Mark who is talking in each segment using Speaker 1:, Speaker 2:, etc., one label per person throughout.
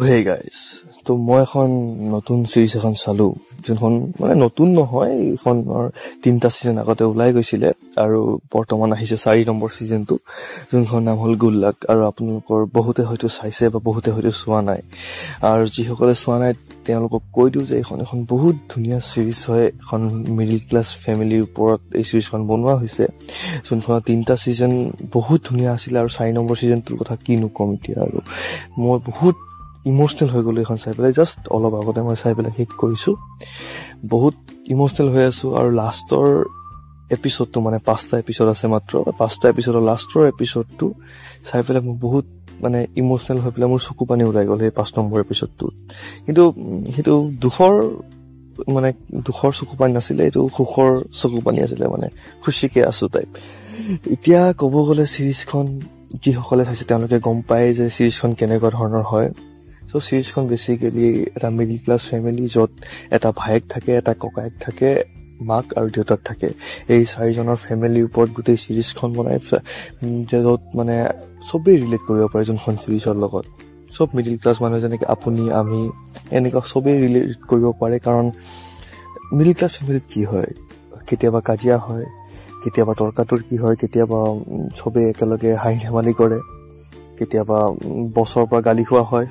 Speaker 1: Hey guys, তো মই এখন নতুন চিৰিজ এখন চালো, যোনখন মানে নতুন নহয়, এইখনৰ 3টা ছিজন আগতে ওলাই গৈছিলে আৰু বৰ্তমান আহিছে 4 নম্বৰ ছিজনটো, যোনখন নাম হ'ল গুড লাক। আৰু আপোনালোকৰ বহুতে হয়তো চাইছে বা বহুতে হয়তো চোৱা নাই, আৰু যিসকলে চোৱা নাই তেওঁলোকক কৈ দিওঁ যে এইখন বহুত ধুনীয়া চিৰিজ হয়। এখন মিডিল ক্লাছ ফেমিলিৰ ওপৰত এই চিৰিজখন বনোৱা হৈছে, যোনখনৰ 3টা ছিজন বহুত ধুনীয়া আছিলে। আৰু 4 নম্বৰ ছিজনটোৰ কথা কিনো কম এতিয়া, আৰু মই বহুত ইমোচনেল হৈ গ'লো এইখন চাই পেলাই। জাষ্ট অলপ আগতে মই চাই পেলাই শেষ কৰিছোঁ, বহুত ইমোচনেল হৈ আছোঁ। আৰু লাষ্টৰ এপিছডটো, মানে 5টা এপিছড আছে মাত্ৰ, 5টা এপিছডৰ লাষ্টৰ এপিছডটো চাই পেলাই মই বহুত মানে ইমোচনেল হৈ পেলাই মোৰ চকু পানী ওলাই গ'ল সেই 5 নম্বৰ এপিছডটোত। কিন্তু সেইটো দুখৰ চকু পানী নাছিলে, এইটো সুখৰ চকু পানী আছিলে, মানে খুচিকে আছো টাইপ। এতিয়া ক'ব গ'লে চিৰিজখন যিসকলে চাইছে তেওঁলোকে গম পায় যে চিৰিজখন কেনেকুৱা ধৰণৰ হয়। চ' চিৰিজখন বেচিকেলি এটা মিডিল ক্লাছ ফেমিলি, য'ত এটা ভায়েক থাকে, এটা ককায়েক থাকে, মাক আৰু দেউতাক থাকে। এই 4জনৰ ফেমিলিৰ ওপৰত গোটেই চিৰিজখন বনাই, য'ত মানে চবেই ৰিলেট কৰিব পাৰে যোনখন চিৰিজৰ লগত। চব মিডিল ক্লাছ মানুহ, যেনেকে আপুনি আমি এনেকুৱা চবেই ৰিলেট কৰিব পাৰে। কাৰণ মিডিল ক্লাছ ফেমিলিত কি হয়, কেতিয়াবা কাজিয়া হয়, কেতিয়াবা তৰ্কাতৰ্কি হয়, কেতিয়াবা চবেই একেলগে হাঁহি ধেমালি কৰে, কেতিয়াবা বছৰৰ পৰা গালি খোৱা হয়,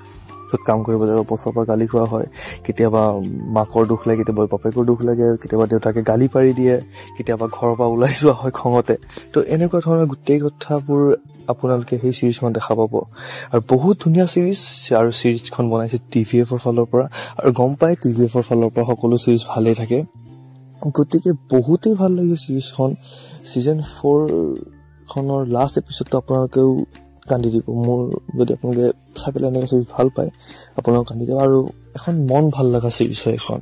Speaker 1: য'ত কাম কৰিব যাব বছৰৰ পৰা গালি খোৱা হয়, কেতিয়াবা মাকৰ দুখ লাগে, কেতিয়াবা বাপেকৰ দুখ লাগে, কেতিয়াবা দেউতাকে গালি পাৰি দিয়ে, কেতিয়াবা ঘৰৰ পৰা ওলাই যোৱা হয় খঙতে। তো এনেকুৱা ধৰণৰ গোটেই কথাবোৰ আপোনালোকে সেই চিৰিজখন দেখা পাব। আৰু বহুত ধুনীয়া চিৰিজ, আৰু চিৰিজখন বনাইছে TVFৰ ফালৰ পৰা, আৰু গম পায় TVFৰ ফালৰ পৰা সকলো চিৰিজ ভালেই থাকে, গতিকে বহুতেই ভাল লাগিছে চিৰিজখন। ছিজন 4 খনৰ লাষ্ট এপিছডটো আপোনালোকেও কান্দি দিব। মোৰ যদি আপোনালোকে চাই পেলাই এনেকুৱা চিৰিজ ভাল পায়, আপোনালোক কান্দি দিব। আৰু এখন মন ভাল লগা চিৰিজ হয় এখন।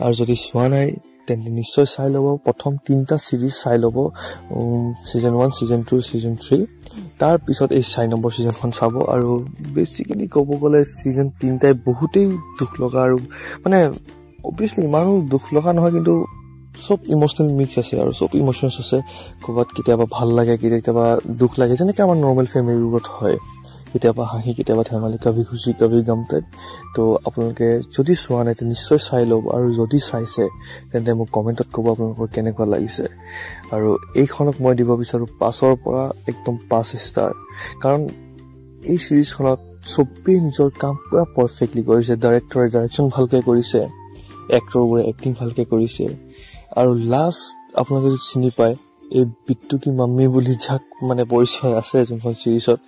Speaker 1: আৰু যদি চোৱা নাই তেন্তে নিশ্চয় চাই ল'ব। প্ৰথম 3টা চিৰিজ চাই ল'ব, ছিজন 1, ছিজন 2, ছিজন 3। তাৰ পিছত এই 4 নম্বৰ ছিজনখন চাব। আৰু বেচিকেলি ক'ব গ'লে ছিজন 3টাই বহুতেই দুখ লগা, আৰু মানে অবভিয়াছলি ইমানো দুখ লগা নহয়, কিন্তু চব ইমোচনেল মিক্স আছে, আৰু চব ইমোচনছ আছে। ক'ৰবাত কেতিয়াবা ভাল লাগে, কেতিয়াবা দুখ লাগে, যেনেকৈ আমাৰ নৰ্মেল ফেমিলিৰ লগত হয়, কেতিয়াবা হাঁহি, কেতিয়াবা ধেমালি, কভি খুশি কভি গম টাইপ। তো আপোনালোকে যদি চোৱা নাই নিশ্চয় চাই ল'ব, আৰু যদি চাইছে তেন্তে মোক কমেণ্টত ক'ব আপোনালোকৰ কেনেকুৱা লাগিছে। আৰু এইখনক মই দিব বিচাৰোঁ 5ৰ পৰা একদম 5 ষ্টাৰ। কাৰণ এই চিৰিজখনত চবেই নিজৰ কাম পুৰা পাৰফেক্টলি কৰিছে। ডাইৰেক্টৰে ডাইৰেকশ্যন ভালকৈ কৰিছে, এক্টৰবোৰে এক্টিং ভালকৈ কৰিছে। আৰু লাষ্ট আপোনালোকে যদি চিনি পায়, এই বিট্টু কি মাম্মি বুলি যাক মানে পৰিচয় আছে যোনখন চিৰিজত,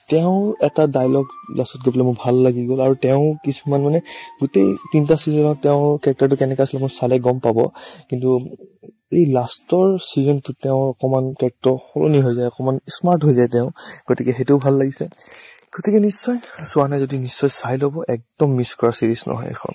Speaker 1: তেওঁ এটা ডায়লগ লাষ্টত গৈ পেলাই মোৰ ভাল লাগি গ'ল। আৰু তেওঁ কিছুমান মানে গোটেই 3টা ছিজনত তেওঁৰ কেৰেক্টাৰটো কেনেকৈ আছিলে মই চালে গম পাব, কিন্তু এই লাষ্টৰ ছিজনটোত তেওঁৰ অকণমান কেৰেক্টাৰ সলনি হৈ যায়, অকণমান স্মাৰ্ট হৈ যায় তেওঁ, গতিকে সেইটোও ভাল লাগিছে। গতিকে নিশ্চয় চোৱা নাই যদি নিশ্চয় চাই ল'ব, একদম মিছ কৰা চিৰিজ নহয় এখন।